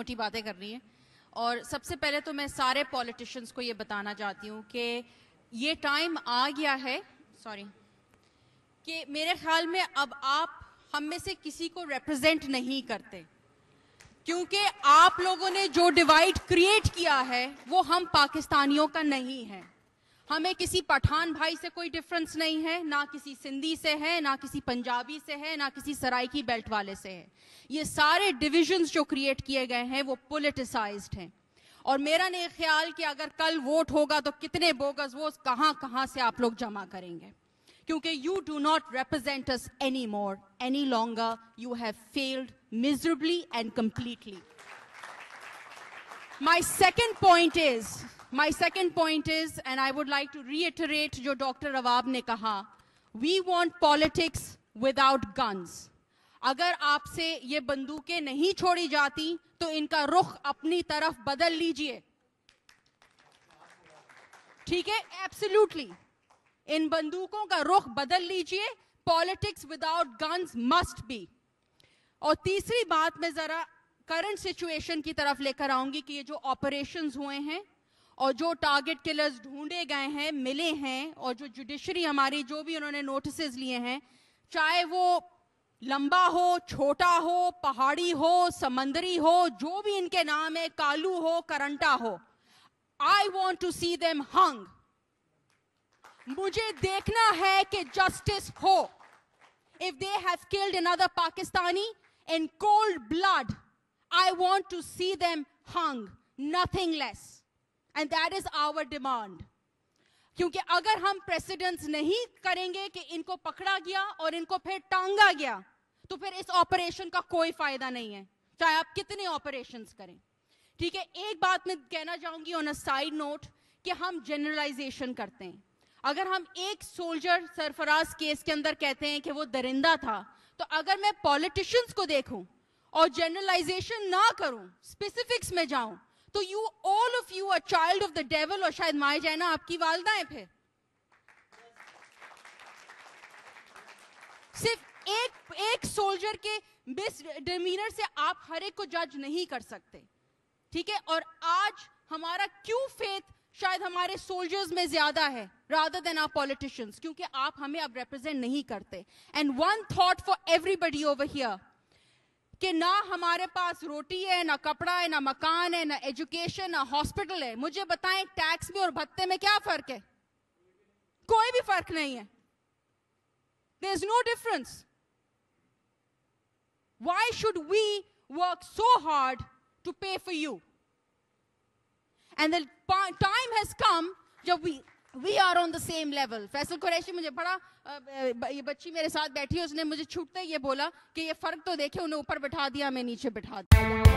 मोटी बातें करनी है। और सबसे पहले तो मैं सारे पॉलिटिशियंस को ये बताना चाहती हूँ कि ये टाइम आ गया है, कि मेरे ख्याल में अब आप हम में से किसी को रिप्रेजेंट नहीं करते, क्योंकि आप लोगों ने जो डिवाइड क्रिएट किया है वो हम पाकिस्तानियों का नहीं है। हमें किसी पठान भाई से कोई डिफरेंस नहीं है, ना किसी सिंधी से है, ना किसी पंजाबी से है, ना किसी सराइकी बेल्ट वाले से है। ये सारे डिविजन्स जो क्रिएट किए गए हैं वो पॉलिटिसाइज्ड हैं। और मेरा नहीं ख्याल कि अगर कल वोट होगा तो कितने बोगस वोट कहां से आप लोग जमा करेंगे, क्योंकि you do not represent us any more, any longer. You have failed miserably and completely. My second point is, and I would like to reiterate जो डॉक्टर अवाब ने कहा, we want politics without guns. अगर आपसे ये बंदूकें नहीं छोड़ी जाती तो इनका रुख अपनी तरफ बदल लीजिए, ठीक है? एब्सोल्युटली, इन बंदूकों का रुख बदल लीजिए। Politics without guns must be. और तीसरी बात मैं जरा करंट सिचुएशन की तरफ लेकर आऊंगी कि ये जो ऑपरेशंस हुए हैं और जो टारगेट किलर्स ढूंढे गए हैं, मिले हैं, और जो जुडिशरी हमारी जो भी उन्होंने नोटिसेस लिए हैं, चाहे वो लंबा हो, छोटा हो, पहाड़ी हो, समंदरी हो, जो भी इनके नाम है, कालू हो, करंटा हो, I want to see them hung. मुझे देखना है कि जस्टिस हो। If they have killed another Pakistani in cold blood, I want to see them hung, nothing less. And that is our demand. क्योंकि अगर हम प्रेसिडेंट्स नहीं करेंगे कि इनको पकड़ा गया और इनको फिर टांगा गया, तो फिर इस ऑपरेशन का कोई फायदा नहीं है, चाहे आप कितने ऑपरेशंस करें, ठीक है? एक बात मैं कहना चाहूंगी ऑन अ साइड नोट कि हम जनरलाइजेशन करते हैं। अगर हम एक सोल्जर सरफराज केस के अंदर कहते हैं कि वो दरिंदा था, तो अगर मैं पॉलिटिशियंस को देखूं और जनरलाइजेशन ना करूं, स्पेसिफिक्स में जाऊं, तो you all of you are child of the devil, और शायद माए जाए ना आपकी वालदा है। फिर सिर्फ एक सोल्जर के मिसडिमीनर से आप हर एक को जज नहीं कर सकते, ठीक है? और आज हमारा क्यों फेथ शायद हमारे सोल्जर्स में ज्यादा है रादर देन आवर पॉलिटिशियंस, क्योंकि आप हमें अब रिप्रेजेंट नहीं करते। And one thought for everybody over here, कि ना हमारे पास रोटी है, ना कपड़ा है, ना मकान है, ना एजुकेशन, ना हॉस्पिटल है। मुझे बताएं, टैक्स में और भत्ते में क्या फर्क है? कोई भी फर्क नहीं है। There is no difference. Why should we work so hard to pay for you? And the time has come जब we are on the same level. Faisal Qureshi, मुझे बड़ा ये बच्ची मेरे साथ बैठी है, उसने मुझे छूटते ही ये बोला कि ये फर्क तो देखे, उन्हें ऊपर बिठा दिया, मैं नीचे बिठा दिया।